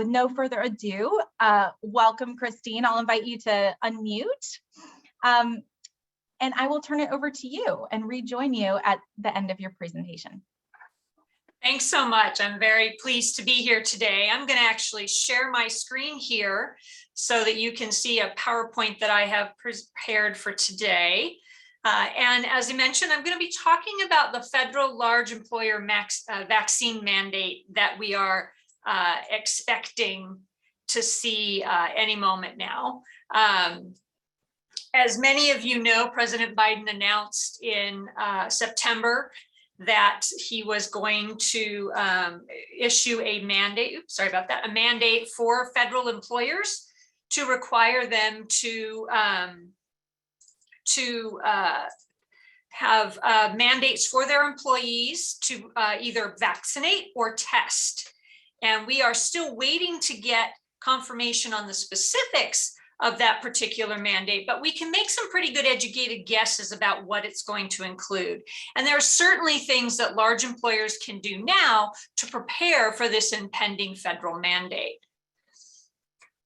With no further ado, welcome, Christine. I'll invite you to unmute, and I will turn it over to you and rejoin you at the end of your presentation. Thanks so much. I'm very pleased to be here today. I'm going to actually share my screen here so that you can see a PowerPoint that I have prepared for today. And as I mentioned, I'm going to be talking about the federal large employer vaccine mandate that we are expecting to see any moment now. As many of you know, President Biden announced in September that he was going to issue a mandate, a mandate for federal employers to require them to have mandates for their employees to either vaccinate or test. And we are still waiting to get confirmation on the specifics of that particular mandate, but we can make some pretty good educated guesses about what it's going to include. And there are certainly things that large employers can do now to prepare for this impending federal mandate.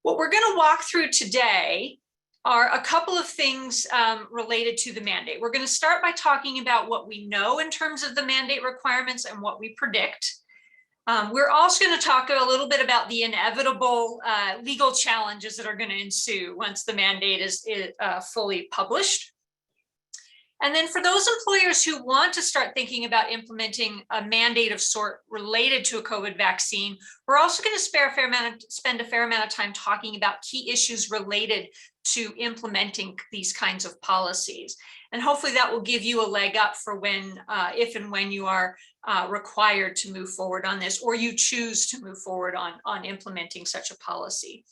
What we're going to walk through today are a couple of things related to the mandate. We're going to start by talking about what we know in terms of the mandate requirements and what we predict. We're also going to talk a little bit about the inevitable legal challenges that are going to ensue once the mandate is fully published. And then for those employers who want to start thinking about implementing a mandate of sort related to a COVID vaccine, we're also going to spend a fair amount of time talking about key issues related to implementing these kinds of policies. And hopefully that will give you a leg up for when, if and when you are required to move forward on this, or you choose to move forward on implementing such a policy.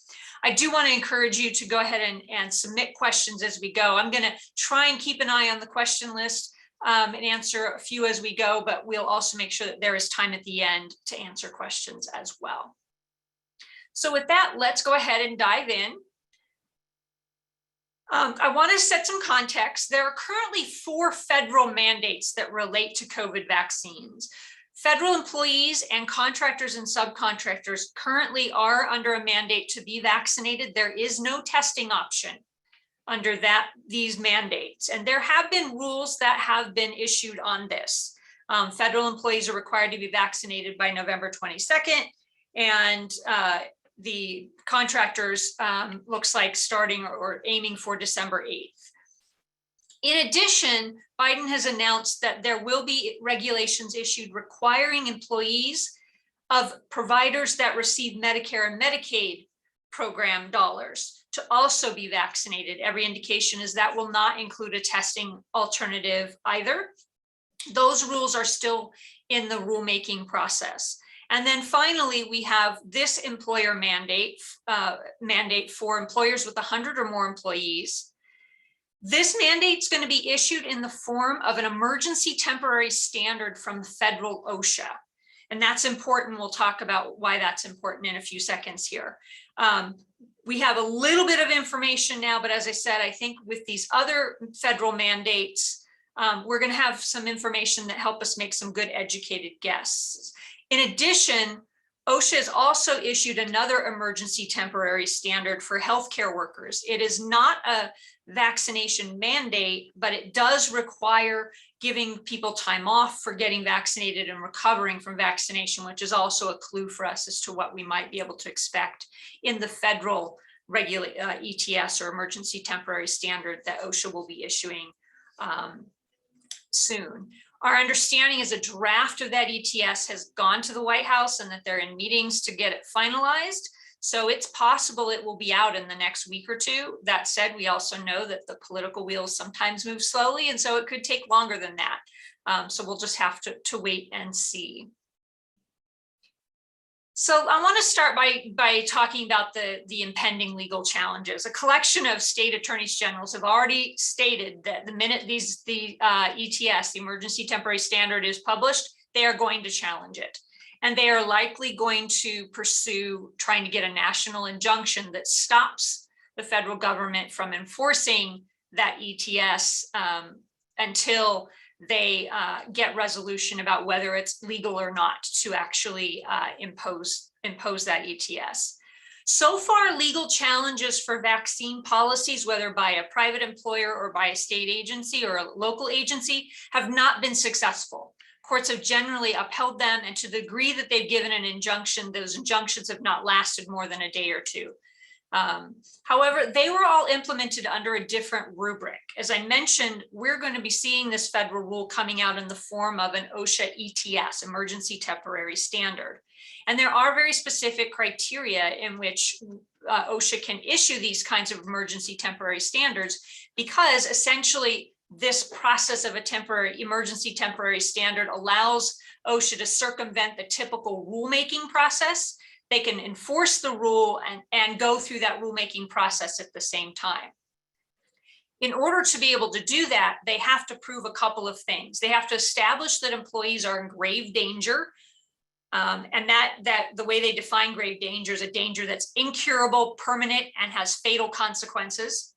I do want to encourage you to go ahead and submit questions as we go. I'm going to try and keep an eye on the question list and answer a few as we go, but we'll also make sure that there is time at the end to answer questions as well. So with that, let's go ahead and dive in. I want to set some context. There are currently 4 federal mandates that relate to COVID vaccines. Federal employees and contractors and subcontractors currently are under a mandate to be vaccinated. There is no testing option under these mandates. And there have been rules that have been issued on this. Federal employees are required to be vaccinated by November 22nd. And the contractors looks like starting or aiming for December 8th. In addition, Biden has announced that there will be regulations issued requiring employees of providers that receive Medicare and Medicaid program dollars to also be vaccinated. Every indication is that will not include a testing alternative either. Those rules are still in the rulemaking process. And then finally, we have this employer mandate for employers with 100 or more employees. This mandate is going to be issued in the form of an emergency temporary standard from federal OSHA. And that's important. We'll talk about why that's important in a few seconds here. We have a little bit of information now, but as I said, I think with these other federal mandates, we're going to have some information that help us make some good educated guesses. In addition, OSHA has also issued another emergency temporary standard for healthcare workers. It is not a vaccination mandate, but it does require giving people time off for getting vaccinated and recovering from vaccination, which is also a clue for us as to what we might be able to expect in the federal ETS or emergency temporary standard that OSHA will be issuing soon. Our understanding is a draft of that ETS has gone to the White House and that they're in meetings to get it finalized. So it's possible it will be out in the next week or two. That said, we also know that the political wheels sometimes move slowly, and so it could take longer than that. So we'll just have to wait and see. So I want to start by talking about the impending legal challenges. A collection of state attorneys generals have already stated that the minute the ETS, the Emergency Temporary Standard, is published, they are going to challenge it. And they are likely going to pursue trying to get a national injunction that stops the federal government from enforcing that ETS until they get resolution about whether it's legal or not to actually impose that ETS. So far, legal challenges for vaccine policies, whether by a private employer or by a state agency or a local agency, have not been successful. Courts have generally upheld them, and to the degree that they've given an injunction, those injunctions have not lasted more than a day or two. However, they were all implemented under a different rubric. As I mentioned, we're going to be seeing this federal rule coming out in the form of an OSHA ETS, Emergency Temporary Standard. And there are very specific criteria in which OSHA can issue these kinds of emergency temporary standards, because essentially this process of a emergency temporary standard allows OSHA to circumvent the typical rulemaking process. They can enforce the rule and go through that rulemaking process at the same time. In order to be able to do that, they have to prove a couple of things. They have to establish that employees are in grave danger, and that the way they define grave danger is a danger that's incurable, permanent, and has fatal consequences.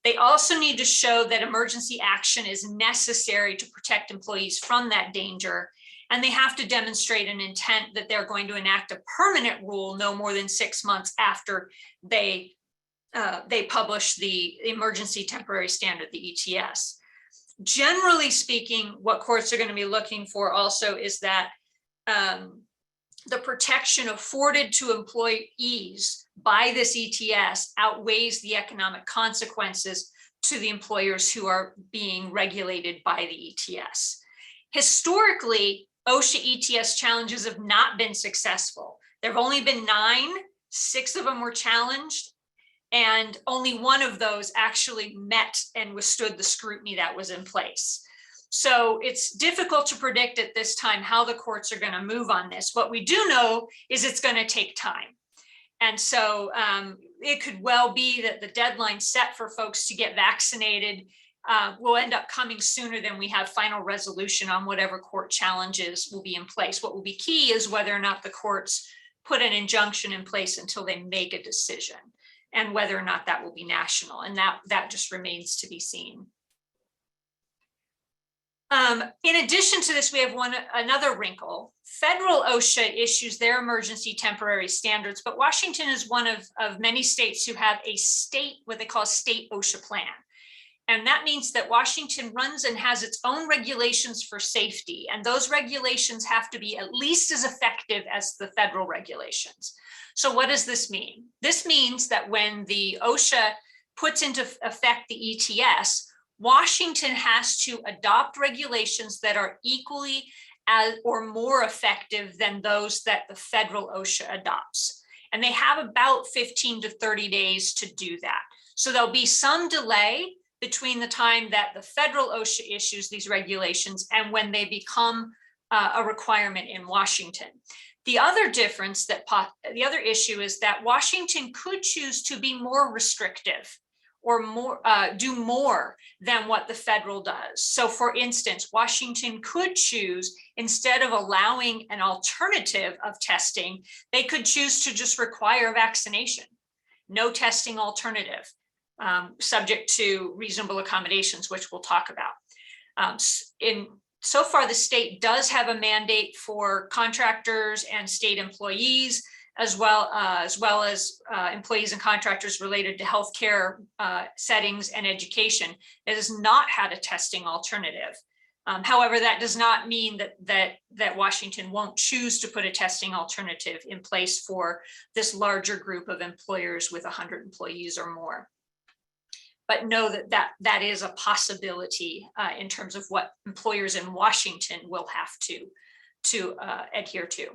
They also need to show that emergency action is necessary to protect employees from that danger. And they have to demonstrate an intent that they're going to enact a permanent rule no more than 6 months after they publish the emergency temporary standard, the ETS. Generally speaking, what courts are going to be looking for also is that the protection afforded to employees by this ETS outweighs the economic consequences to the employers who are being regulated by the ETS. Historically, OSHA ETS challenges have not been successful. There have only been 9, 6 of them were challenged, and only one of those actually met and withstood the scrutiny that was in place. So it's difficult to predict at this time how the courts are going to move on this. What we do know is it's going to take time. And so it could well be that the deadline set for folks to get vaccinated will end up coming sooner than we have final resolution on whatever court challenges will be in place. What will be key is whether or not the courts put an injunction in place until they make a decision, and whether or not that will be national. And that just remains to be seen. In addition to this, we have another wrinkle. Federal OSHA issues their emergency temporary standards, but Washington is one of many states who have a state, what they call a state OSHA plan. And that means that Washington runs and has its own regulations for safety. And those regulations have to be at least as effective as the federal regulations. So what does this mean? This means that when the OSHA puts into effect the ETS, Washington has to adopt regulations that are equally as or more effective than those that the federal OSHA adopts. And they have about 15 to 30 days to do that. So there'll be some delay between the time that the federal OSHA issues these regulations and when they become a requirement in Washington. The other difference the other issue is that Washington could choose to be more restrictive or do more than what the federal does. So for instance, Washington could choose, instead of allowing an alternative of testing, they could choose to just require vaccination, no testing alternative, subject to reasonable accommodations, which we'll talk about. So far, the state does have a mandate for contractors and state employees, as well as employees and contractors related to healthcare settings and education. It has not had a testing alternative. However, that does not mean that Washington won't choose to put a testing alternative in place for this larger group of employers with 100 employees or more. But know that is a possibility in terms of what employers in Washington will have to adhere to.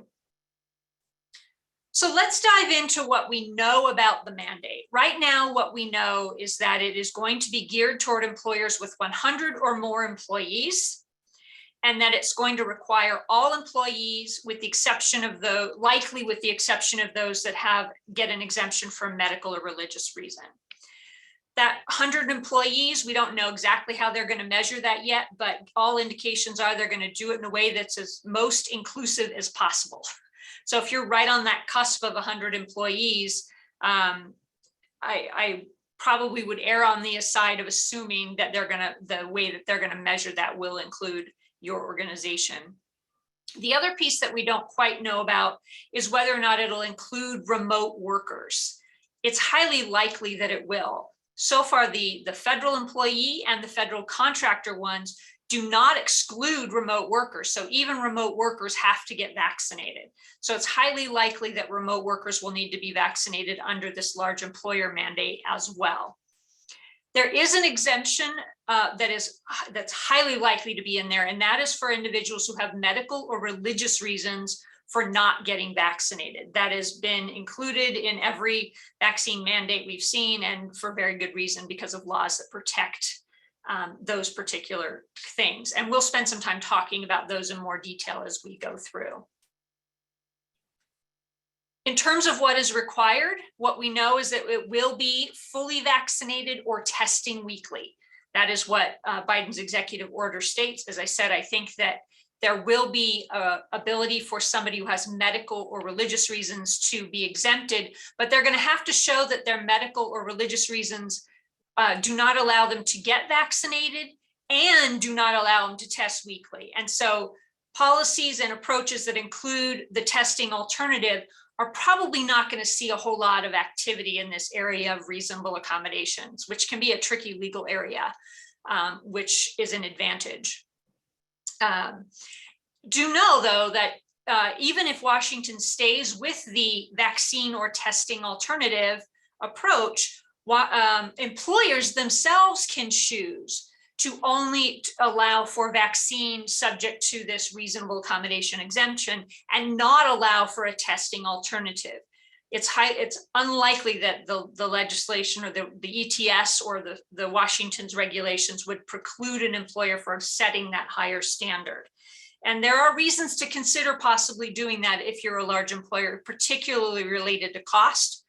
So let's dive into what we know about the mandate. Right now, what we know is that it is going to be geared toward employers with 100 or more employees, and that it's going to require all employees with the exception of likely with the exception of those that get an exemption for a medical or religious reason. That 100 employees, we don't know exactly how they're going to measure that yet, but all indications are they're going to do it in a way that's as most inclusive as possible. So if you're right on that cusp of 100 employees, I probably would err on the side of assuming that the way that they're gonna measure that will include your organization. The other piece that we don't quite know about is whether or not it'll include remote workers. It's highly likely that it will. So far, the federal employee and the federal contractor ones do not exclude remote workers. So even remote workers have to get vaccinated. So it's highly likely that remote workers will need to be vaccinated under this large employer mandate as well. There is an exemption that's highly likely to be in there, and that is for individuals who have medical or religious reasons for not getting vaccinated. That has been included in every vaccine mandate we've seen, and for very good reason, because of laws that protect those particular things. And we'll spend some time talking about those in more detail as we go through. In terms of what is required, what we know is that it will be fully vaccinated or testing weekly. That is what Biden's executive order states. As I said, I think that there will be ability for somebody who has medical or religious reasons to be exempted, but they're going to have to show that their medical or religious reasons do not allow them to get vaccinated and do not allow them to test weekly. And so policies and approaches that include the testing alternative are probably not going to see a whole lot of activity in this area of reasonable accommodations, which can be a tricky legal area, which is an advantage. Do know, though, that even if Washington stays with the vaccine or testing alternative approach, employers themselves can choose to only allow for vaccine subject to this reasonable accommodation exemption and not allow for a testing alternative. It's unlikely that the legislation or the ETS or the Washington's regulations would preclude an employer from setting that higher standard. And there are reasons to consider possibly doing that if you're a large employer, particularly related to cost.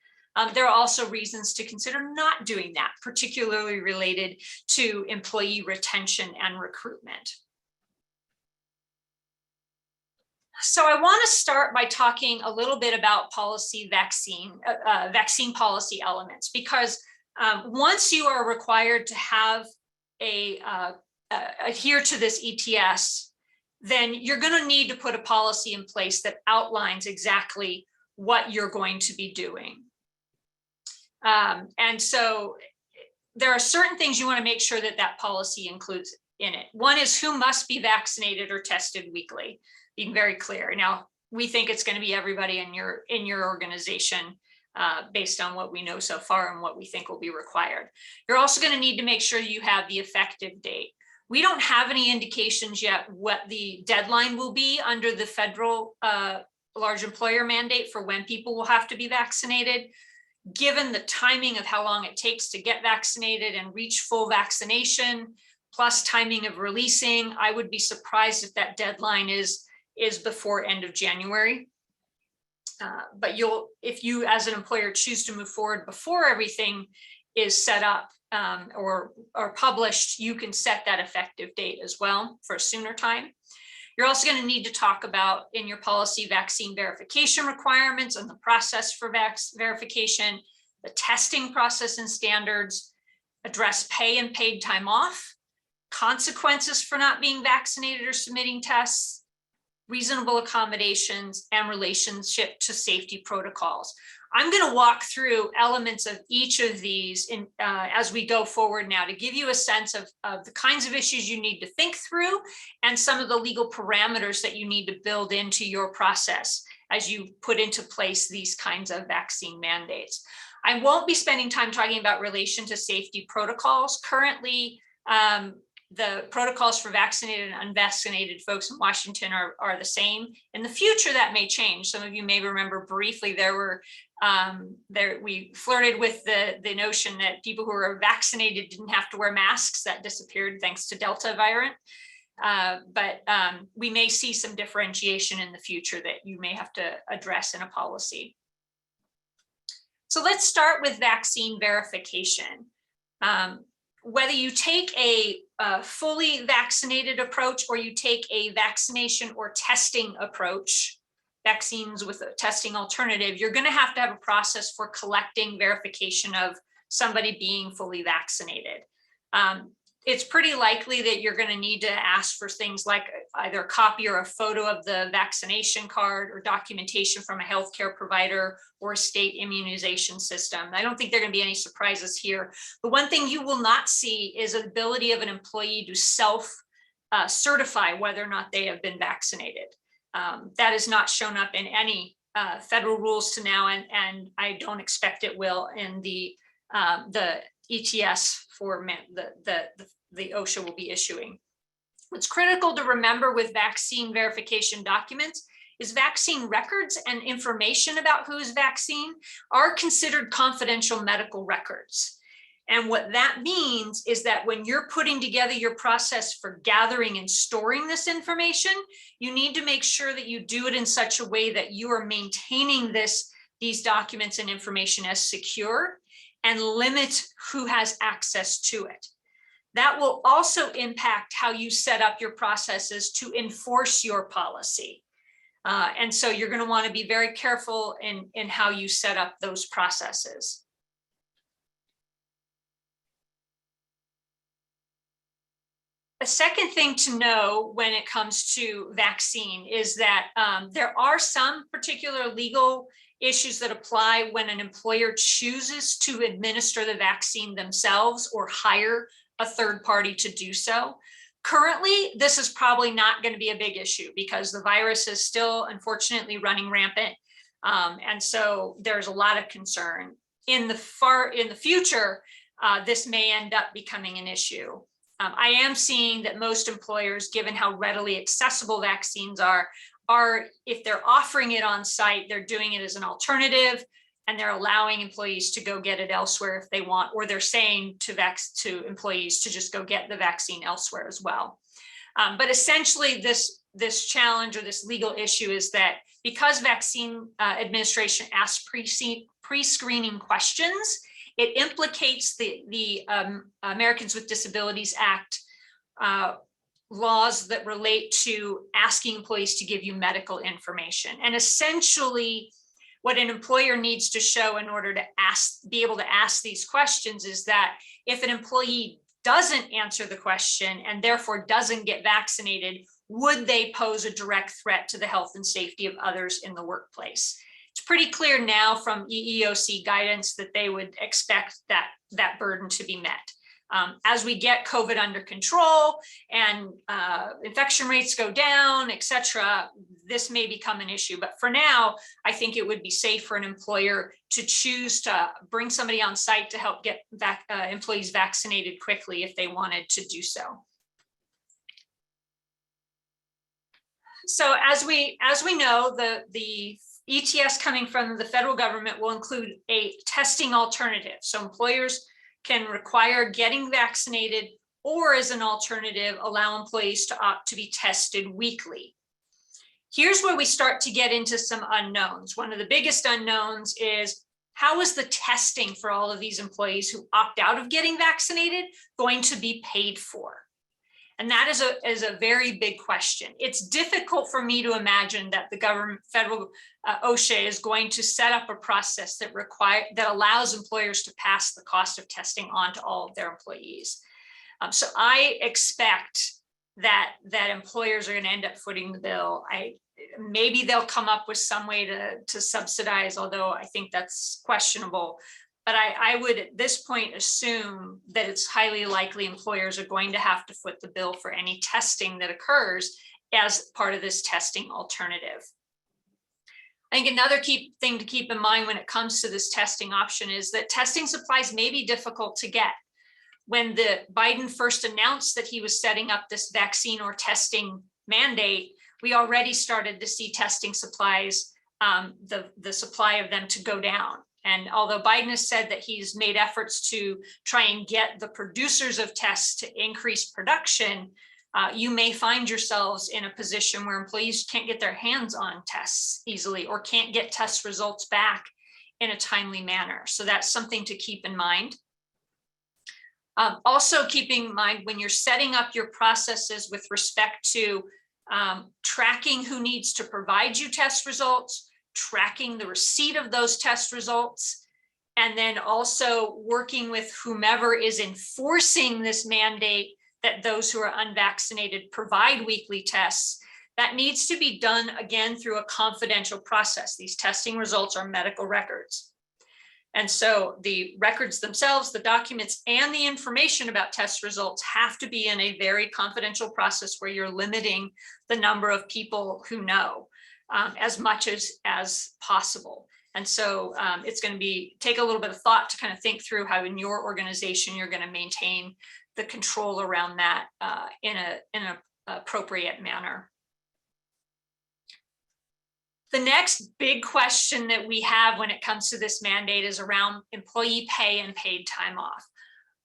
There are also reasons to consider not doing that, particularly related to employee retention and recruitment. So I want to start by talking a little bit about vaccine policy elements, because once you are required to have adhere to this ETS, then you're going to need to put a policy in place that outlines exactly what you're going to be doing. And so there are certain things you want to make sure that that policy includes in it. One is who must be vaccinated or tested weekly, being very clear. Now, we think it's going to be everybody in your organization based on what we know so far and what we think will be required. You're also going to need to make sure you have the effective date. We don't have any indications yet what the deadline will be under the federal large employer mandate for when people will have to be vaccinated. Given the timing of how long it takes to get vaccinated and reach full vaccination, plus timing of releasing, I would be surprised if that deadline is before end of January. But if you as an employer choose to move forward before everything is set up or published, you can set that effective date as well for a sooner time. You're also going to need to talk about in your policy vaccine verification requirements and the process for verification, the testing process and standards, address pay and paid time off, consequences for not being vaccinated or submitting tests, reasonable accommodations, and relationship to safety protocols. I'm going to walk through elements of each of these as we go forward now to give you a sense of the kinds of issues you need to think through and some of the legal parameters that you need to build into your process as you put into place these kinds of vaccine mandates. I won't be spending time talking about relation to safety protocols. Currently, the protocols for vaccinated and unvaccinated folks in Washington are the same. In the future, that may change. Some of you may remember briefly we flirted with the notion that people who are vaccinated didn't have to wear masks. That disappeared thanks to Delta variant. But we may see some differentiation in the future that you may have to address in a policy. So let's start with vaccine verification. Whether you take a fully vaccinated approach or you take a vaccination or testing approach, vaccines with a testing alternative, you're going to have a process for collecting verification of somebody being fully vaccinated. It's pretty likely that you're going to need to ask for things like either a copy or a photo of the vaccination card or documentation from a healthcare provider or a state immunization system. I don't think there are going to be any surprises here. The one thing you will not see is the ability of an employee to self-certify whether or not they have been vaccinated. That has not shown up in any federal rules to now, and I don't expect it will in the ETS format the OSHA will be issuing. What's critical to remember with vaccine verification documents is vaccine records and information about who's vaccine are considered confidential medical records. And what that means is that when you're putting together your process for gathering and storing this information, you need to make sure that you do it in such a way that you are maintaining these documents and information as secure and limit who has access to it. That will also impact how you set up your processes to enforce your policy. And so you're going to want to be very careful in how you set up those processes. A second thing to know when it comes to vaccine is that there are some particular legal issues that apply when an employer chooses to administer the vaccine themselves or hire a third party to do so. Currently, this is probably not going to be a big issue because the virus is still unfortunately running rampant. And so there's a lot of concern. In the future, this may end up becoming an issue. I am seeing that most employers, given how readily accessible vaccines are, if they're offering it on site, they're doing it as an alternative, and they're allowing employees to go get it elsewhere if they want, or they're saying to employees to just go get the vaccine elsewhere as well. But essentially, this challenge or this legal issue is that because vaccine administration asks pre-screening questions, it implicates the Americans with Disabilities Act laws that relate to asking employees to give you medical information. And essentially, what an employer needs to show in order to be able to ask these questions is that if an employee doesn't answer the question and therefore doesn't get vaccinated, would they pose a direct threat to the health and safety of others in the workplace? It's pretty clear now from EEOC guidance that they would expect that burden to be met. As we get COVID under control and infection rates go down, et cetera, this may become an issue. But for now, I think it would be safe for an employer to choose to bring somebody on site to help get employees vaccinated quickly if they wanted to do so. So as we know, the ETS coming from the federal government will include a testing alternative. So employers can require getting vaccinated, or as an alternative, allow employees to opt to be tested weekly. Here's where we start to get into some unknowns. One of the biggest unknowns is how is the testing for all of these employees who opt out of getting vaccinated going to be paid for? And that is a very big question. It's difficult for me to imagine that the federal OSHA is going to set up a process that allows employers to pass the cost of testing on to all of their employees. So I expect that employers are going to end up footing the bill. Maybe they'll come up with some way to subsidize, although I think that's questionable. But I would at this point assume that it's highly likely employers are going to have to foot the bill for any testing that occurs as part of this testing alternative. I think another key thing to keep in mind when it comes to this testing option is that testing supplies may be difficult to get. When Biden first announced that he was setting up this vaccine or testing mandate, we already started to see testing supplies, the supply of them to go down. And although Biden has said that he's made efforts to try and get the producers of tests to increase production, you may find yourselves in a position where employees can't get their hands on tests easily or can't get test results back in a timely manner. So that's something to keep in mind. Also keeping in mind when you're setting up your processes with respect to tracking who needs to provide you test results, tracking the receipt of those test results, and then also working with whomever is enforcing this mandate that those who are unvaccinated provide weekly tests. That needs to be done again through a confidential process. These testing results are medical records. And so the records themselves, the documents, and the information about test results have to be in a very confidential process where you're limiting the number of people who know as much as possible. And so it's going to take a little bit of thought to kind of think through how in your organization you're going to maintain the control around that in an appropriate manner. The next big question that we have when it comes to this mandate is around employee pay and paid time off.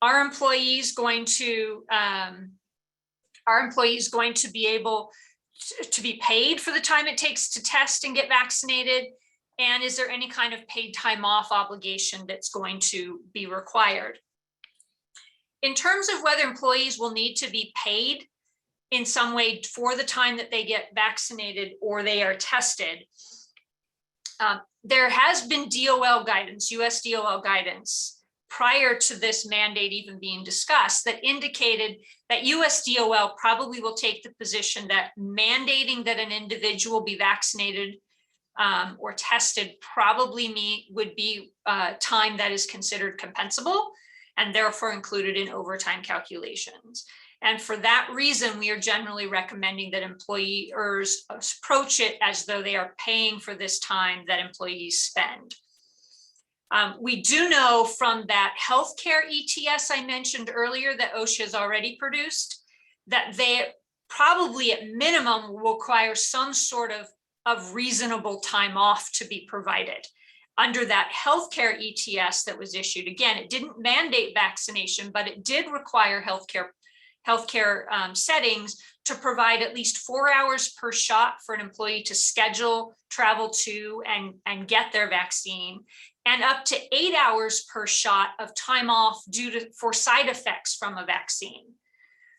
Are employees going to be able to be paid for the time it takes to test and get vaccinated? And is there any kind of paid time off obligation that's going to be required? In terms of whether employees will need to be paid in some way for the time that they get vaccinated or they are tested, there has been DOL guidance, US DOL guidance, prior to this mandate even being discussed that indicated that US DOL probably will take the position that mandating that an individual be vaccinated or tested probably would be time that is considered compensable and therefore included in overtime calculations. And for that reason, we are generally recommending that employers approach it as though they are paying for this time that employees spend. We do know from that healthcare ETS I mentioned earlier that OSHA has already produced that they probably at minimum will require some sort of reasonable time off to be provided. Under that healthcare ETS that was issued, again, it didn't mandate vaccination, but it did require healthcare settings to provide at least 4 hours per shot for an employee to schedule, travel to, and get their vaccine, and up to 8 hours per shot of time off for side effects from a vaccine.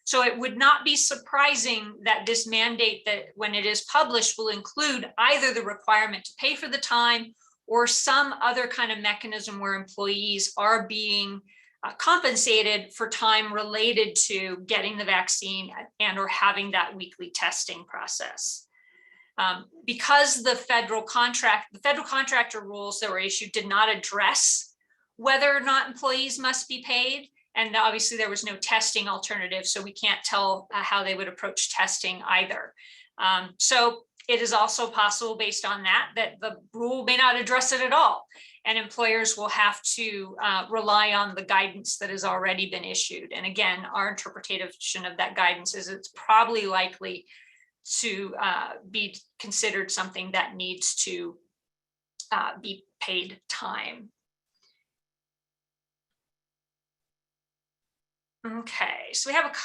So it would not be surprising that this mandate, that when it is published, will include either the requirement to pay for the time or some other kind of mechanism where employees are being compensated for time related to getting the vaccine and or having that weekly testing process. Because the federal contractor rules that were issued did not address whether or not employees must be paid, and obviously there was no testing alternative, so we can't tell how they would approach testing either. So it is also possible based on that the rule may not address it at all. And employers will have to rely on the guidance that has already been issued. And again, our interpretation of that guidance is it's probably likely to be considered something that needs to be paid time. Okay, so we have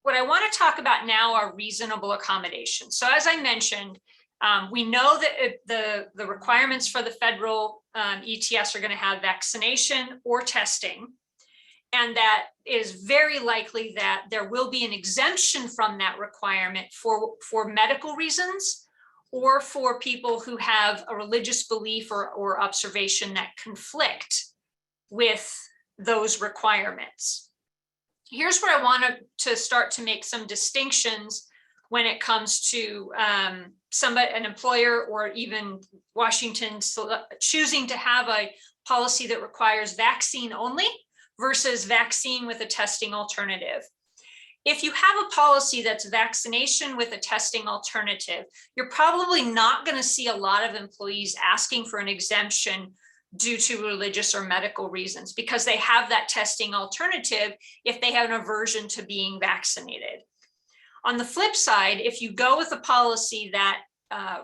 what I want to talk about now are reasonable accommodations. So as I mentioned, we know that the requirements for the federal ETS are going to have vaccination or testing, and that is very likely that there will be an exemption from that requirement for medical reasons or for people who have a religious belief or observation that conflict with those requirements. Here's where I want to start to make some distinctions when it comes to an employer or even Washington choosing to have a policy that requires vaccine only versus vaccine with a testing alternative. If you have a policy that's vaccination with a testing alternative, you're probably not going to see a lot of employees asking for an exemption due to religious or medical reasons because they have that testing alternative if they have an aversion to being vaccinated. On the flip side, if you go with a policy that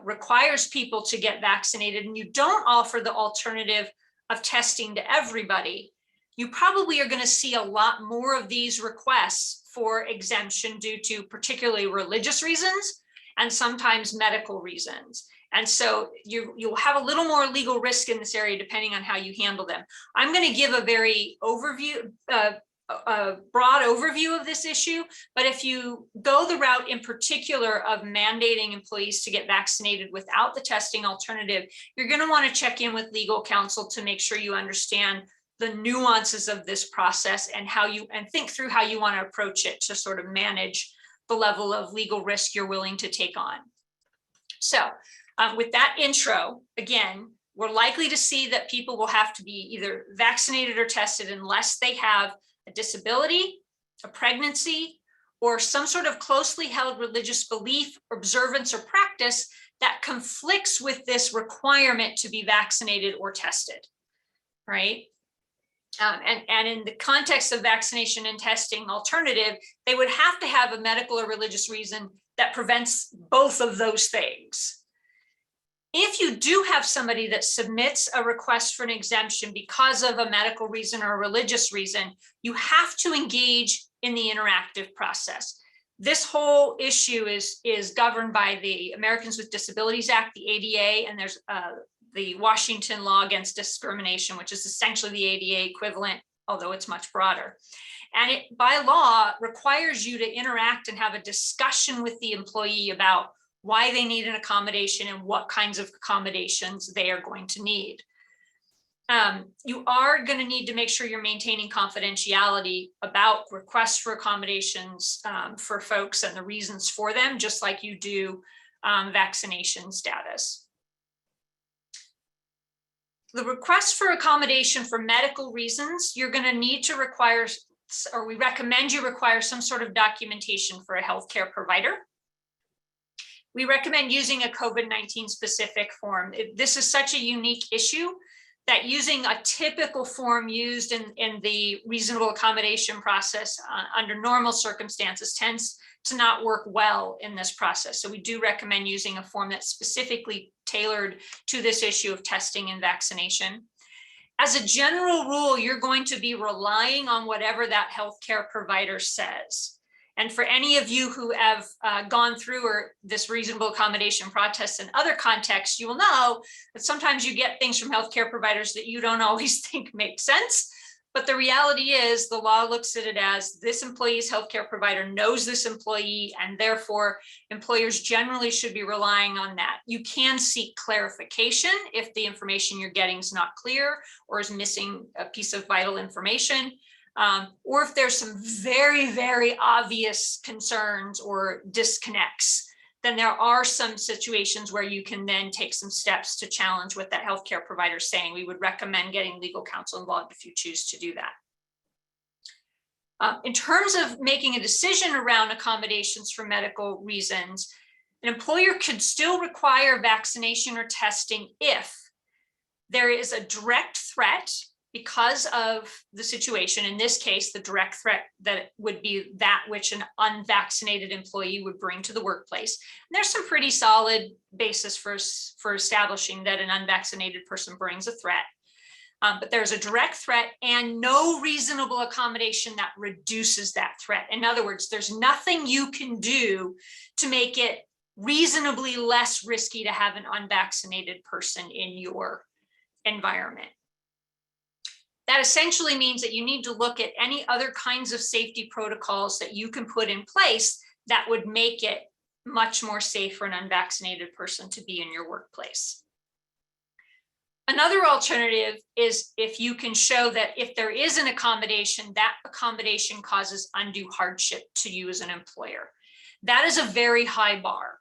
requires people to get vaccinated and you don't offer the alternative of testing to everybody, you probably are going to see a lot more of these requests for exemption due to particularly religious reasons and sometimes medical reasons. And so you'll have a little more legal risk in this area depending on how you handle them. I'm going to give a very a broad overview of this issue, but if you go the route in particular of mandating employees to get vaccinated without the testing alternative, you're going to want to check in with legal counsel to make sure you understand the nuances of this process and think through how you want to approach it to sort of manage the level of legal risk you're willing to take on. So with that intro, again, we're likely to see that people will have to be either vaccinated or tested unless they have a disability, a pregnancy, or some sort of closely held religious belief, observance, or practice that conflicts with this requirement to be vaccinated or tested, right? And in the context of vaccination and testing alternative, they would have to have a medical or religious reason that prevents both of those things. If you do have somebody that submits a request for an exemption because of a medical reason or a religious reason, you have to engage in the interactive process. This whole issue is governed by the Americans with Disabilities Act, the ADA, and there's the Washington Law Against Discrimination, which is essentially the ADA equivalent, although it's much broader. And it, by law, requires you to interact and have a discussion with the employee about why they need an accommodation and what kinds of accommodations they are going to need. You are going to need to make sure you're maintaining confidentiality about requests for accommodations for folks and the reasons for them, just like you do vaccination status. The request for accommodation for medical reasons, you're going to need to require, or we recommend you require some sort of documentation for a healthcare provider. We recommend using a COVID-19 specific form. This is such a unique issue that using a typical form used in the reasonable accommodation process under normal circumstances tends to not work well in this process. So we do recommend using a form that's specifically tailored to this issue of testing and vaccination. As a general rule, you're going to be relying on whatever that healthcare provider says. And for any of you who have gone through this reasonable accommodation process in other contexts, you will know that sometimes you get things from healthcare providers that you don't always think make sense. But the reality is the law looks at it as this employee's healthcare provider knows this employee, and therefore employers generally should be relying on that. You can seek clarification if the information you're getting is not clear or is missing a piece of vital information. Or if there's some very, very obvious concerns or disconnects, then there are some situations where you can then take some steps to challenge what that healthcare provider is saying. We would recommend getting legal counsel involved if you choose to do that. In terms of making a decision around accommodations for medical reasons, an employer could still require vaccination or testing if there is a direct threat because of the situation. In this case, the direct threat that would be that which an unvaccinated employee would bring to the workplace. And there's some pretty solid basis for establishing that an unvaccinated person brings a threat. But there's a direct threat and no reasonable accommodation that reduces that threat. In other words, there's nothing you can do to make it reasonably less risky to have an unvaccinated person in your environment. That essentially means that you need to look at any other kinds of safety protocols that you can put in place that would make it much more safe for an unvaccinated person to be in your workplace. Another alternative is if you can show that if there is an accommodation, that accommodation causes undue hardship to you as an employer. That is a very high bar.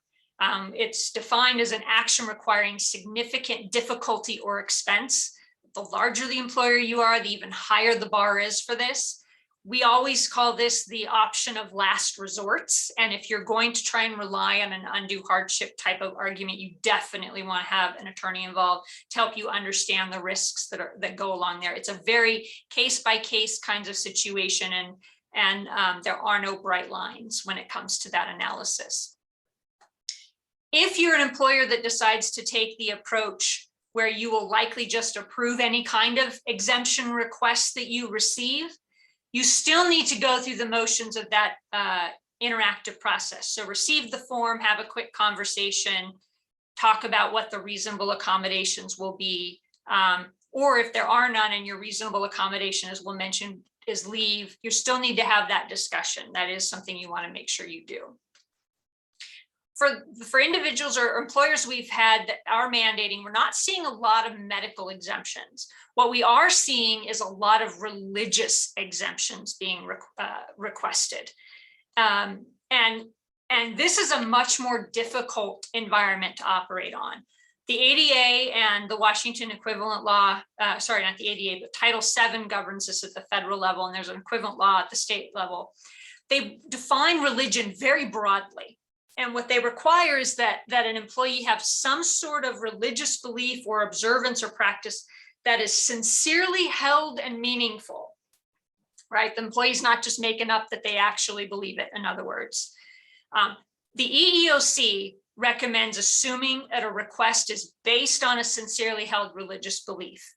It's defined as an action requiring significant difficulty or expense. The larger the employer you are, the even higher the bar is for this. We always call this the option of last resorts. And if you're going to try and rely on an undue hardship type of argument, you definitely want to have an attorney involved to help you understand the risks that go along there. It's a very case-by-case kinds of situation, and there are no bright lines when it comes to that analysis. If you're an employer that decides to take the approach where you will likely just approve any kind of exemption requests that you receive, you still need to go through the motions of that interactive process. So receive the form, have a quick conversation, talk about what the reasonable accommodations will be, or if there are none and your reasonable accommodation, as we'll mention, is leave, you still need to have that discussion. That is something you want to make sure you do. For individuals or employers we've had that are mandating, we're not seeing a lot of medical exemptions. What we are seeing is a lot of religious exemptions being requested. And this is a much more difficult environment to operate on. The ADA and the Washington equivalent law, sorry, not the ADA, but Title VII governs this at the federal level, and there's an equivalent law at the state level. They define religion very broadly. And what they require is that an employee have some sort of religious belief or observance or practice that is sincerely held and meaningful, right? The employee's not just making up that they actually believe it, in other words. The EEOC recommends assuming that a request is based on a sincerely held religious belief.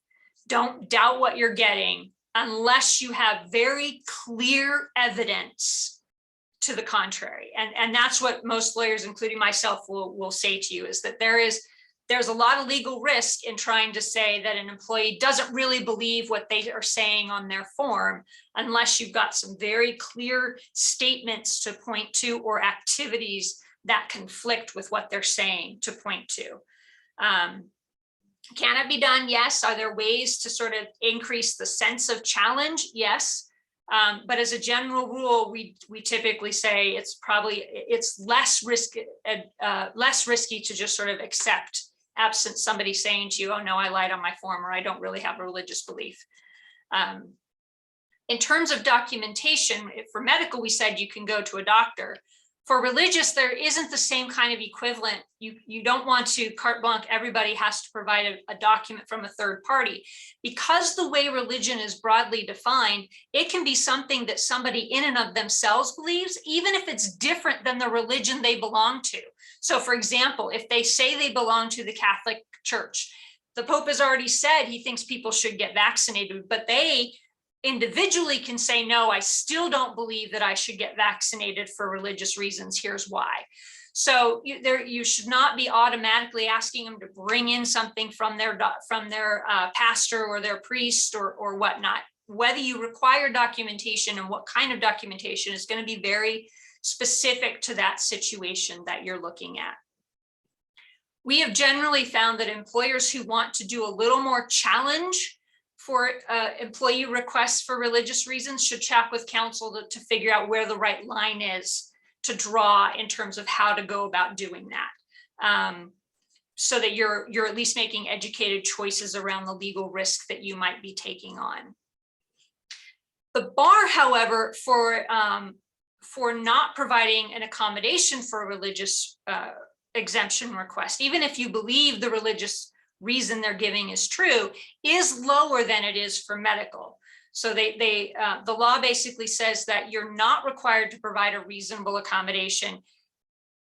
Don't doubt what you're getting unless you have very clear evidence to the contrary. And that's what most lawyers, including myself, will say to you, is that there's a lot of legal risk in trying to say that an employee doesn't really believe what they are saying on their form unless you've got some very clear statements to point to or activities that conflict with what they're saying to point to. Can it be done? Yes. Are there ways to sort of increase the sense of challenge? Yes. But as a general rule, we typically say it's less risky to just sort of accept, absent somebody saying to you, oh no, I lied on my form, or I don't really have a religious belief. In terms of documentation, for medical, we said you can go to a doctor. For religious, there isn't the same kind of equivalent. You don't want to carte blanche, everybody has to provide a document from a third party. Because the way religion is broadly defined, it can be something that somebody in and of themselves believes, even if it's different than the religion they belong to. So for example, if they say they belong to the Catholic Church, the Pope has already said he thinks people should get vaccinated, but they individually can say, no, I still don't believe that I should get vaccinated for religious reasons. Here's why. So you should not be automatically asking them to bring in something from their pastor or their priest or whatnot. Whether you require documentation and what kind of documentation is going to be very specific to that situation that you're looking at. We have generally found that employers who want to do a little more challenge for employee requests for religious reasons should chat with counsel to figure out where the right line is to draw in terms of how to go about doing that, so that you're at least making educated choices around the legal risk that you might be taking on. The bar, however, for not providing an accommodation for a religious exemption request, even if you believe the religious reason they're giving is true, is lower than it is for medical. So the law basically says that you're not required to provide a reasonable accommodation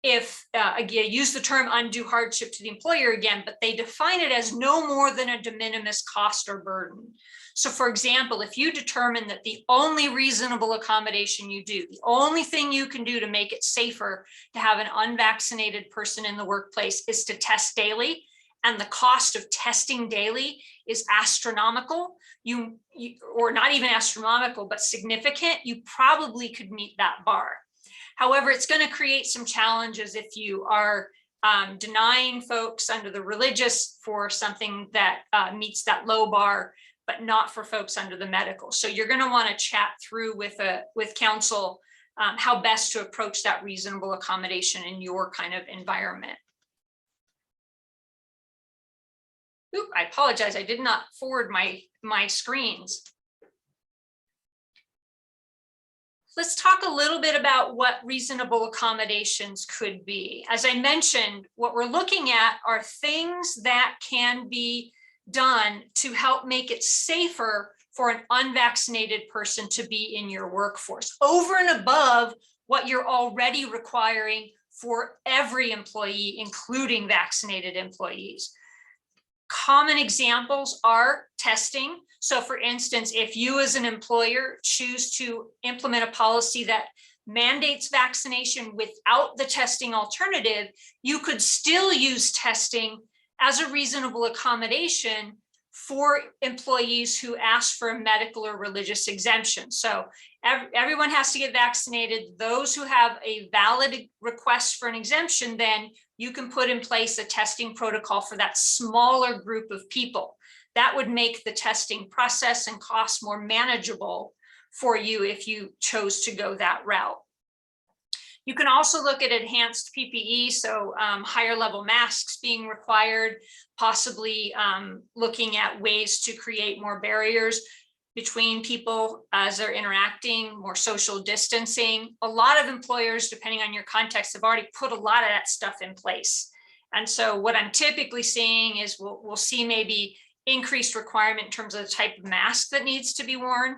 if, again, use the term undue hardship to the employer again, but they define it as no more than a de minimis cost or burden. So for example, if you determine that the only reasonable accommodation you do, the only thing you can do to make it safer to have an unvaccinated person in the workplace is to test daily, and the cost of testing daily is astronomical, or not even astronomical, but significant, you probably could meet that bar. However, it's going to create some challenges if you are denying folks under the religious for something that meets that low bar, but not for folks under the medical. So you're going to want to chat through with counsel how best to approach that reasonable accommodation in your kind of environment. Oop, I apologize, I did not forward my screens. Let's talk a little bit about what reasonable accommodations could be. As I mentioned, what we're looking at are things that can be done to help make it safer for an unvaccinated person to be in your workforce, over and above what you're already requiring for every employee, including vaccinated employees. Common examples are testing. So for instance, if you as an employer choose to implement a policy that mandates vaccination without the testing alternative, you could still use testing as a reasonable accommodation for employees who ask for a medical or religious exemption. So everyone has to get vaccinated. Those who have a valid request for an exemption, then you can put in place a testing protocol for that smaller group of people. That would make the testing process and cost more manageable for you if you chose to go that route. You can also look at enhanced PPE, so higher level masks being required, possibly looking at ways to create more barriers between people as they're interacting, more social distancing. A lot of employers, depending on your context, have already put a lot of that stuff in place. And so what I'm typically seeing is we'll see maybe increased requirement in terms of the type of mask that needs to be worn.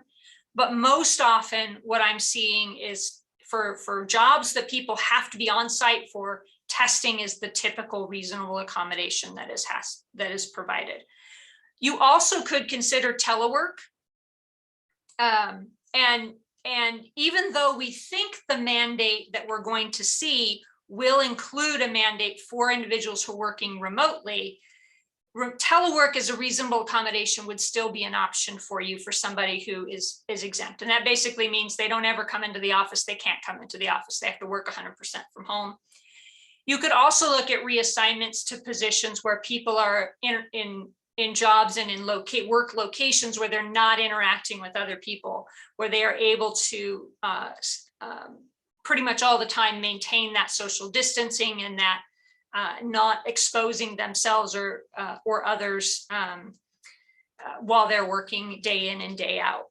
But most often what I'm seeing is for jobs that people have to be on site for, testing is the typical reasonable accommodation that is provided. You also could consider telework. And even though we think the mandate that we're going to see will include a mandate for individuals who are working remotely, telework as a reasonable accommodation would still be an option for you for somebody who is exempt. And that basically means they don't ever come into the office. They can't come into the office. They have to work 100% from home. You could also look at reassignments to positions where people are in jobs and in work locations where they're not interacting with other people, where they are able to pretty much all the time maintain that social distancing and that not exposing themselves or others while they're working day in and day out.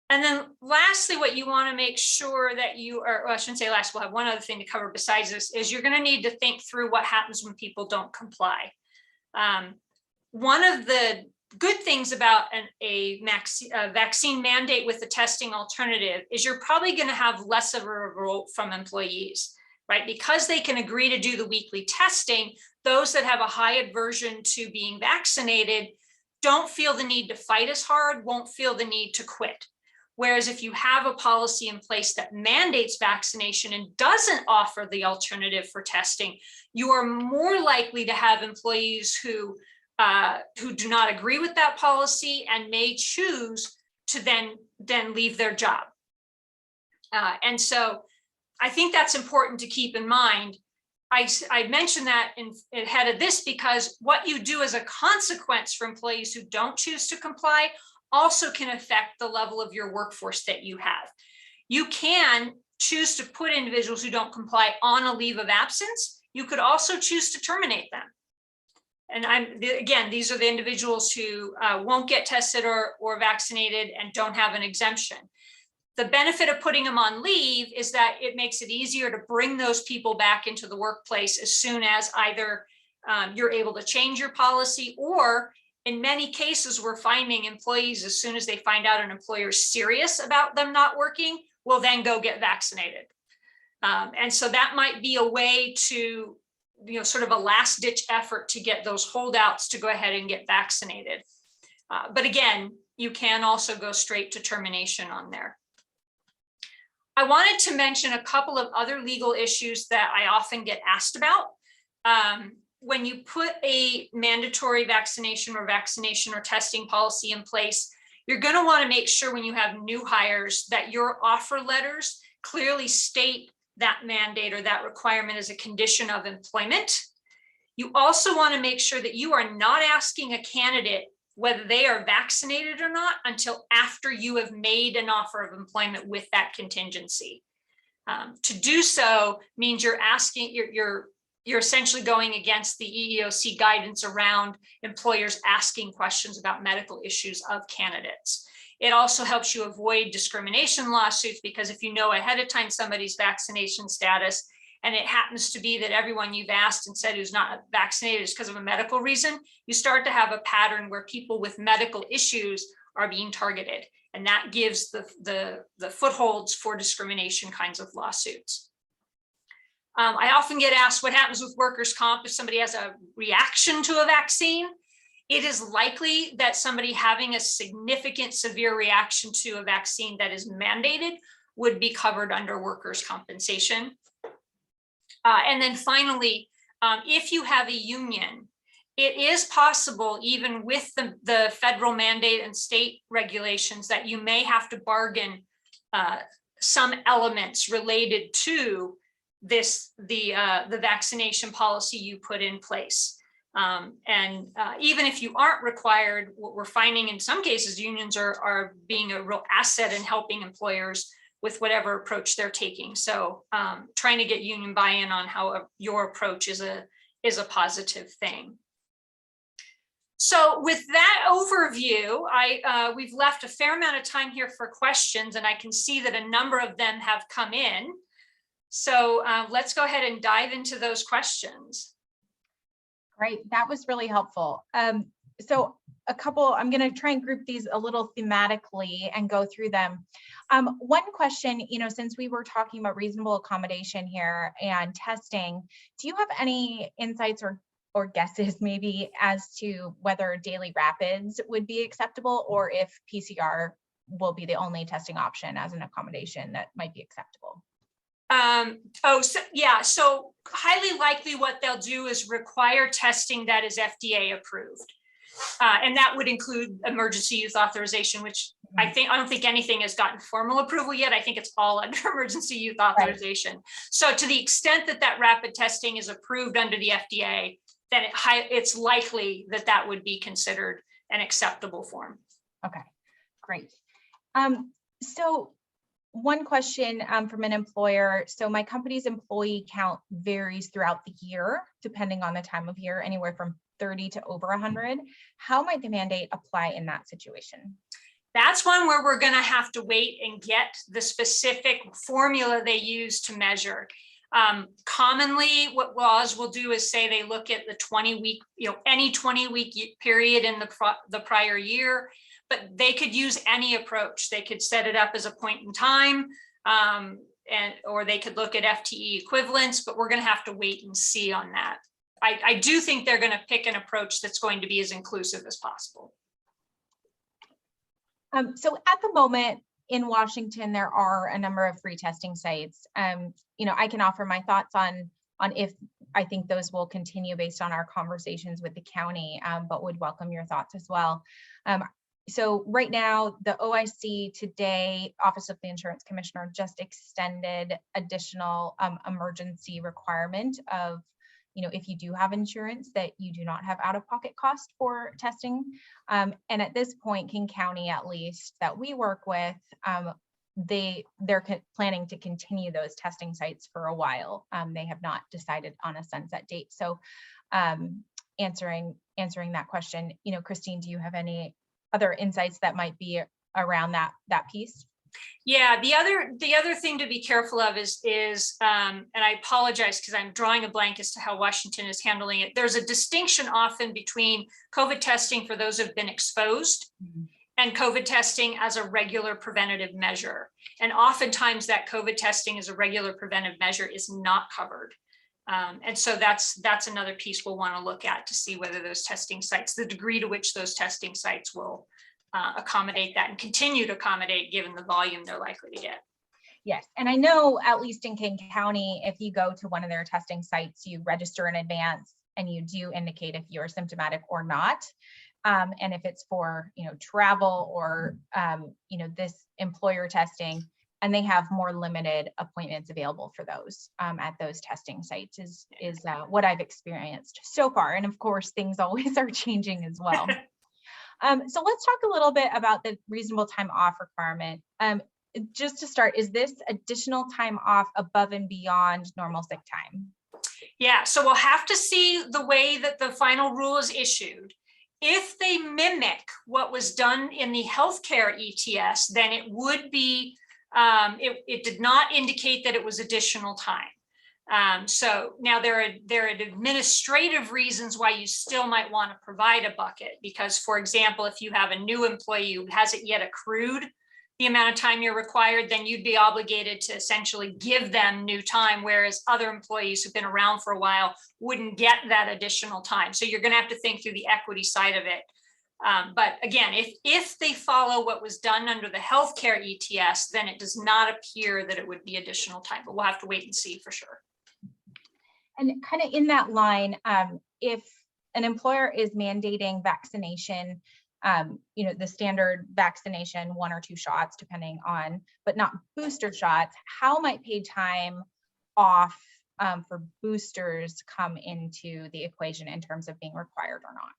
And then lastly, what you want to make sure that you are, well, I shouldn't say last, we'll have one other thing to cover besides this, is you're going to need to think through what happens when people don't comply. One of the good things about a vaccine mandate with the testing alternative is you're probably going to have less of a revolt from employees, right? Because they can agree to do the weekly testing, those that have a high aversion to being vaccinated don't feel the need to fight as hard, won't feel the need to quit. Whereas if you have a policy in place that mandates vaccination and doesn't offer the alternative for testing, you are more likely to have employees who do not agree with that policy and may choose to then leave their job. And so I think that's important to keep in mind. I mentioned that ahead of this because what you do as a consequence for employees who don't choose to comply also can affect the level of your workforce that you have. You can choose to put individuals who don't comply on a leave of absence. You could also choose to terminate them. And again, these are the individuals who won't get tested or vaccinated and don't have an exemption. The benefit of putting them on leave is that it makes it easier to bring those people back into the workplace as soon as either you're able to change your policy, or in many cases, we're finding employees, as soon as they find out an employer is serious about them not working, will then go get vaccinated. And so that might be a way to, sort of a last ditch effort to get those holdouts to go ahead and get vaccinated. But again, you can also go straight to termination on there. I wanted to mention a couple of other legal issues that I often get asked about. When you put a mandatory vaccination or testing policy in place, you're going to want to make sure when you have new hires that your offer letters clearly state that mandate or that requirement as a condition of employment. You also want to make sure that you are not asking a candidate whether they are vaccinated or not until after you have made an offer of employment with that contingency. To do so means you're essentially going against the EEOC guidance around employers asking questions about medical issues of candidates. It also helps you avoid discrimination lawsuits, because if you know ahead of time somebody's vaccination status and it happens to be that everyone you've asked and said who's not vaccinated is because of a medical reason, you start to have a pattern where people with medical issues are being targeted. And that gives the footholds for discrimination kinds of lawsuits. I often get asked what happens with workers' comp if somebody has a reaction to a vaccine. It is likely that somebody having a significant severe reaction to a vaccine that is mandated would be covered under workers' compensation. And then finally, if you have a union, it is possible, even with the federal mandate and state regulations, that you may have to bargain some elements related to the vaccination policy you put in place. Even if you aren't required, what we're finding in some cases, unions are being a real asset in helping employers with whatever approach they're taking. So trying to get union buy-in on how your approach is a positive thing. So with that overview, we've left a fair amount of time here for questions, and I can see that a number of them have come in. So let's go ahead and dive into those questions. Great, that was really helpful. So a couple, I'm going to try and group these a little thematically and go through them. One question, since we were talking about reasonable accommodation here and testing, do you have any insights or guesses maybe as to whether daily rapids would be acceptable, or if PCR will be the only testing option as an accommodation that might be acceptable? So highly likely what they'll do is require testing that is FDA approved. And that would include emergency use authorization, which I don't think anything has gotten formal approval yet. I think it's all under emergency use authorization. Right. So to the extent that rapid testing is approved under the FDA, then it's likely that would be considered an acceptable form. Okay, great. So one question from an employer. So my company's employee count varies throughout the year, depending on the time of year, anywhere from 30 to over 100. How might the mandate apply in that situation? That's one where we're going to have to wait and get the specific formula they use to measure. Commonly, what laws will do is say they look at the 20-week, any 20-week period in the prior year, but they could use any approach. They could set it up as a point in time, or they could look at FTE equivalents, but we're going to have to wait and see on that. I do think they're going to pick an approach that's going to be as inclusive as possible. So at the moment in Washington, there are a number of free testing sites. I can offer my thoughts on if I think those will continue based on our conversations with the county, but would welcome your thoughts as well. So right now, the OIC today, Office of the Insurance Commissioner, just extended additional emergency requirement of, if you do have insurance, that you do not have out-of-pocket cost for testing. And at this point, King County, at least, that we work with, they're planning to continue those testing sites for a while. They have not decided on a sunset date. So answering that question, Christine, do you have any other insights that might be around that piece? Yeah, the other thing to be careful of is and I apologize because I'm drawing a blank as to how Washington is handling it. There's a distinction often between COVID testing for those who have been exposed and COVID testing as a regular preventative measure. And oftentimes that COVID testing as a regular preventive measure is not covered. And so that's another piece we'll want to look at to see whether those testing sites, the degree to which those testing sites will accommodate that and continue to accommodate given the volume they're likely to get. Yes, and I know at least in King County, if you go to one of their testing sites, you register in advance and you do indicate if you're symptomatic or not. And if it's for, travel or, this employer testing, and they have more limited appointments available for those at those testing sites is what I've experienced so far. And of course, things always are changing as well. So let's talk a little bit about the reasonable time off requirement. Just to start, is this additional time off above and beyond normal sick time? Yeah, so we'll have to see the way that the final rule is issued. If they mimic what was done in the healthcare ETS, then it would be, it did not indicate that it was additional time. So now there are administrative reasons why you still might want to provide a bucket, because, for example, if you have a new employee who hasn't yet accrued the amount of time you're required, then you'd be obligated to essentially give them new time, whereas other employees who've been around for a while wouldn't get that additional time. So you're going to have to think through the equity side of it. But again, if they follow what was done under the healthcare ETS, then it does not appear that it would be additional time, but we'll have to wait and see for sure. And kind of in that line, if an employer is mandating vaccination, the standard vaccination, 1 or 2 shots, depending on, but not booster shots, how might paid time off for boosters come into the equation in terms of being required or not?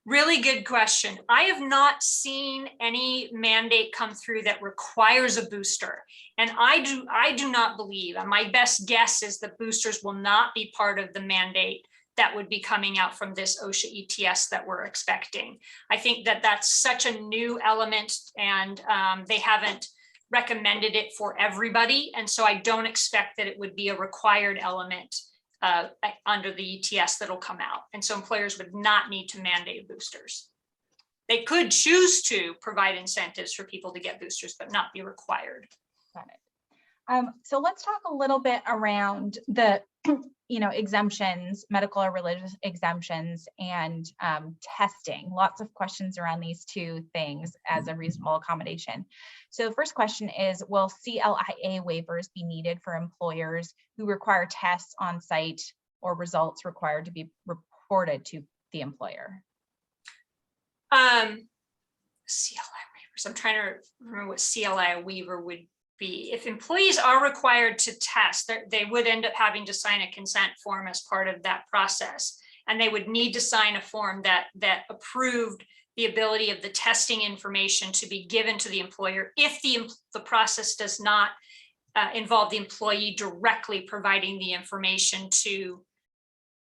Really good question. I have not seen any mandate come through that requires a booster. And I do not believe, and my best guess is that boosters will not be part of the mandate that would be coming out from this OSHA ETS that we're expecting. I think that that's such a new element, and they haven't recommended it for everybody. And so I don't expect that it would be a required element under the ETS that'll come out. And so employers would not need to mandate boosters. They could choose to provide incentives for people to get boosters, but not be required. Got it. So let's talk a little bit around the exemptions, medical or religious exemptions, and testing. Lots of questions around these two things as a reasonable accommodation. So the first question is, will CLIA waivers be needed for employers who require tests on site or results required to be reported to the employer? CLIA waivers. I'm trying to remember what CLIA waiver would be. If employees are required to test, they would end up having to sign a consent form as part of that process. And they would need to sign a form that approved the ability of the testing information to be given to the employer if the process does not involve the employee directly providing the information to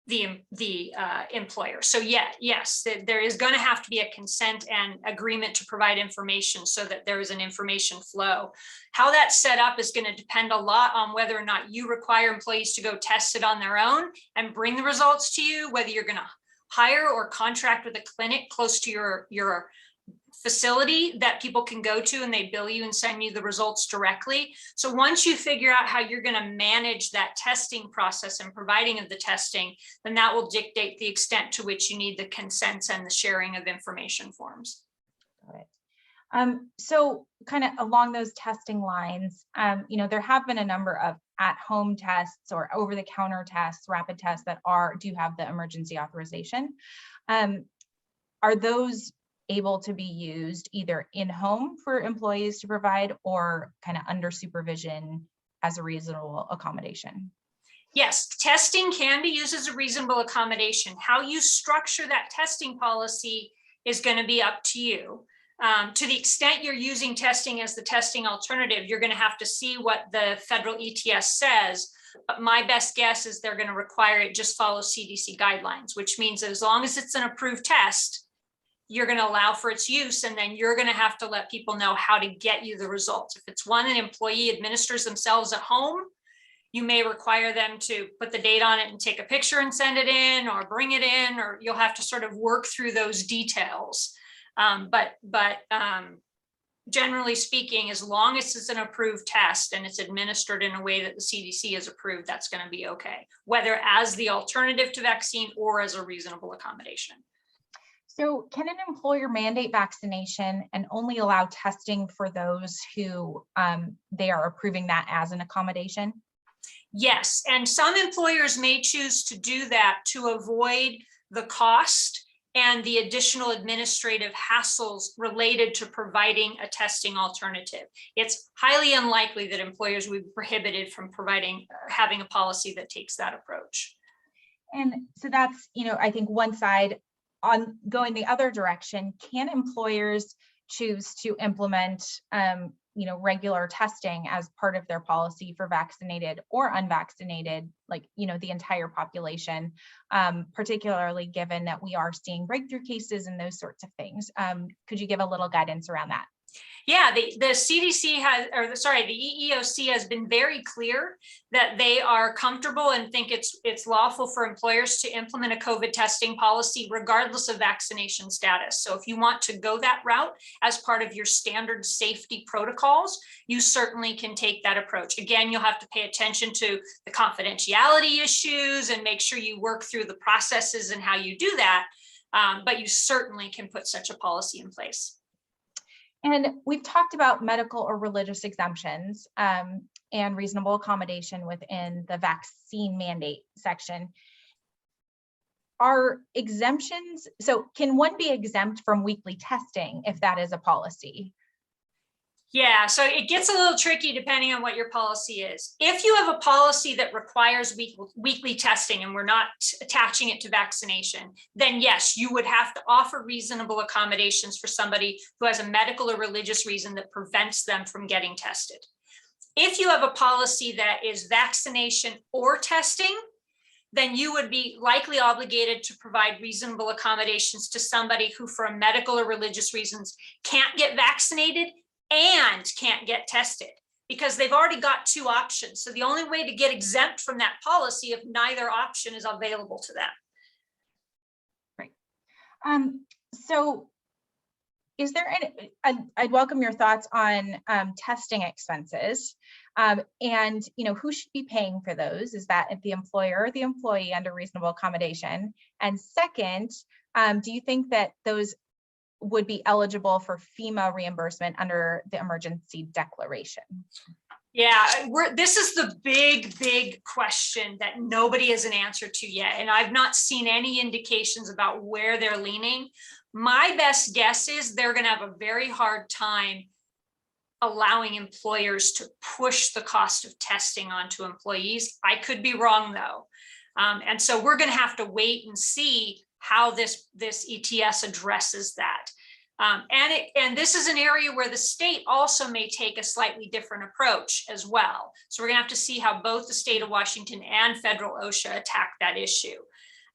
the employer. So yes, there is going to have to be a consent and agreement to provide information so that there is an information flow. How that's set up is going to depend a lot on whether or not you require employees to go test it on their own and bring the results to you, whether you're going to hire or contract with a clinic close to your facility that people can go to and they bill you and send you the results directly. So once you figure out how you're going to manage that testing process and providing of the testing, then that will dictate the extent to which you need the consents and the sharing of information forms. Got it. So kind of along those testing lines, there have been a number of at-home tests or over-the-counter tests, rapid tests that do have the emergency authorization. Are those able to be used either in-home for employees to provide or kind of under supervision as a reasonable accommodation? Yes, testing can be used as a reasonable accommodation. How you structure that testing policy is going to be up to you. To the extent you're using testing as the testing alternative, you're going to have to see what the federal ETS says. But my best guess is they're going to require it just follow CDC guidelines, which means that as long as it's an approved test, you're going to allow for its use, and then you're going to have to let people know how to get you the results. If it's one an employee administers themselves at home, you may require them to put the date on it and take a picture and send it in, or bring it in, or you'll have to sort of work through those details. But generally speaking, as long as it's an approved test and it's administered in a way that the CDC has approved, that's going to be okay, whether as the alternative to vaccine or as a reasonable accommodation. So can an employer mandate vaccination and only allow testing for those who they are approving that as an accommodation? Yes, and some employers may choose to do that to avoid the cost and the additional administrative hassles related to providing a testing alternative. It's highly unlikely that employers would be prohibited from having a policy that takes that approach. And so that's, I think one side. On going the other direction, can employers choose to implement, regular testing as part of their policy for vaccinated or unvaccinated, like, the entire population, particularly given that we are seeing breakthrough cases and those sorts of things? Could you give a little guidance around that? Yeah, the CDC the EEOC has been very clear that they are comfortable and think it's lawful for employers to implement a COVID testing policy regardless of vaccination status. So if you want to go that route as part of your standard safety protocols, you certainly can take that approach. Again, you'll have to pay attention to the confidentiality issues and make sure you work through the processes and how you do that, but you certainly can put such a policy in place. And we've talked about medical or religious exemptions. and reasonable accommodation within the vaccine mandate section. Are exemptions, so can one be exempt from weekly testing if that is a policy? Yeah, so it gets a little tricky depending on what your policy is. If you have a policy that requires weekly testing and we're not attaching it to vaccination, then yes, you would have to offer reasonable accommodations for somebody who has a medical or religious reason that prevents them from getting tested. If you have a policy that is vaccination or testing, then you would be likely obligated to provide reasonable accommodations to somebody who, for a medical or religious reasons, can't get vaccinated and can't get tested, because they've already got two options. So the only way to get exempt from that policy if neither option is available to them. Right. So is there any, I'd welcome your thoughts on testing expenses, and who should be paying for those? Is that the employer or the employee under reasonable accommodation? And second, do you think that those would be eligible for FEMA reimbursement under the emergency declaration? Yeah, this is the big question that nobody has an answer to yet. And I've not seen any indications about where they're leaning. My best guess is they're going to have a very hard time allowing employers to push the cost of testing onto employees. I could be wrong though. And so we're going to have to wait and see how this ETS addresses that. And this is an area where the state also may take a slightly different approach as well. So we're gonna have to see how both the state of Washington and federal OSHA attack that issue.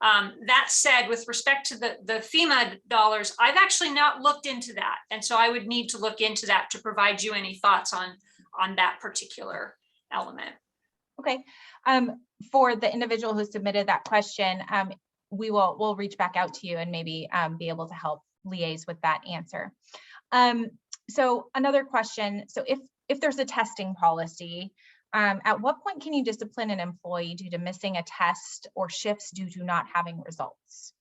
That said, with respect to the FEMA dollars, I've actually not looked into that. And so I would need to look into that to provide you any thoughts on that particular element. Okay. For the individual who submitted that question, we'll reach back out to you and maybe be able to help liaise with that answer. So another question, so if there's a testing policy, at what point can you discipline an employee due to missing a test or shifts due to not having results?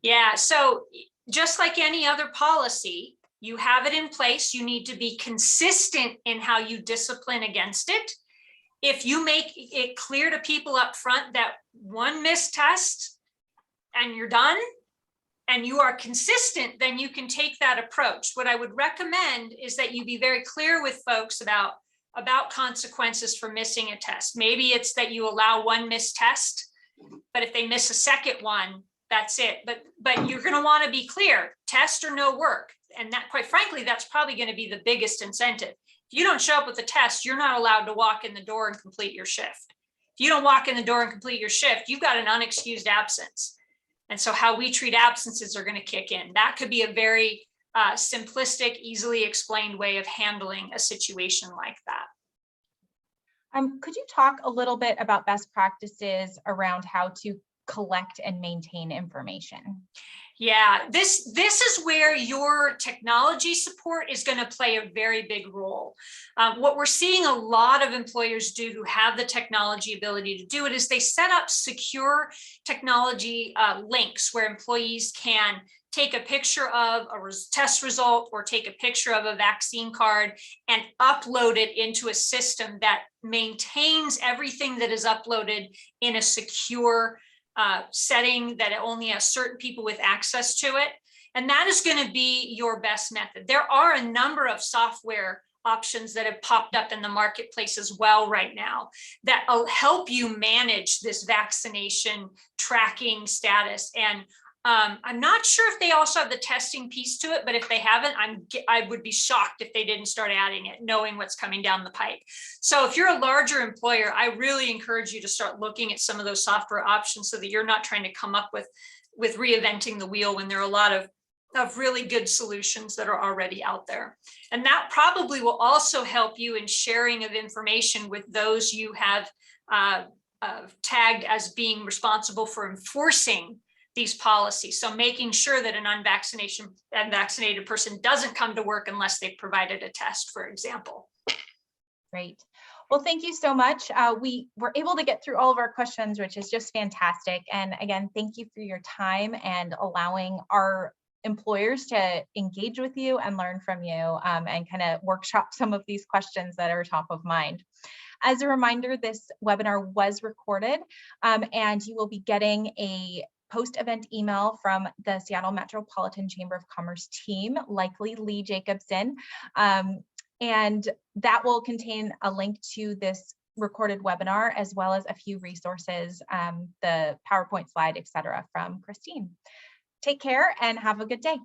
Yeah, so just like any other policy, you have it in place. You need to be consistent in how you discipline against it. If you make it clear to people up front that one missed test and you're done, and you are consistent, then you can take that approach. What I would recommend is that you be very clear with folks about consequences for missing a test. Maybe it's that you allow one missed test, but if they miss a second one, that's it. But you're going to want to be clear, test or no work. And that, quite frankly, that's probably going to be the biggest incentive. If you don't show up with the test, you're not allowed to walk in the door and complete your shift. If you don't walk in the door and complete your shift, you've got an unexcused absence. And so how we treat absences are going to kick in. That could be a very simplistic, easily explained way of handling a situation like that. Could you talk a little bit about best practices around how to collect and maintain information? Yeah, this is where your technology support is going to play a very big role. What we're seeing a lot of employers do who have the technology ability to do it is they set up secure technology links where employees can take a picture of a test result or take a picture of a vaccine card and upload it into a system that maintains everything that is uploaded in a secure setting that only has certain people with access to it. And that is going to be your best method. There are a number of software options that have popped up in the marketplace as well right now that will help you manage this vaccination tracking status. And I'm not sure if they also have the testing piece to it, but if they haven't, I would be shocked if they didn't start adding it, knowing what's coming down the pike. So if you're a larger employer, I really encourage you to start looking at some of those software options so that you're not trying to come up with reinventing the wheel when there are a lot of really good solutions that are already out there. And that probably will also help you in sharing of information with those you have tagged as being responsible for enforcing these policies. So making sure that an unvaccinated person doesn't come to work unless they've provided a test, for example. Great. Well, thank you so much. We were able to get through all of our questions, which is just fantastic. And again, thank you for your time and allowing our employers to engage with you and learn from you and kind of workshop some of these questions that are top of mind. As a reminder, this webinar was recorded, and you will be getting a post-event email from the Seattle Metropolitan Chamber of Commerce team, likely Lee Jacobson, and that will contain a link to this recorded webinar, as well as a few resources, the PowerPoint slide, etc., from Christine. Take care and have a good day.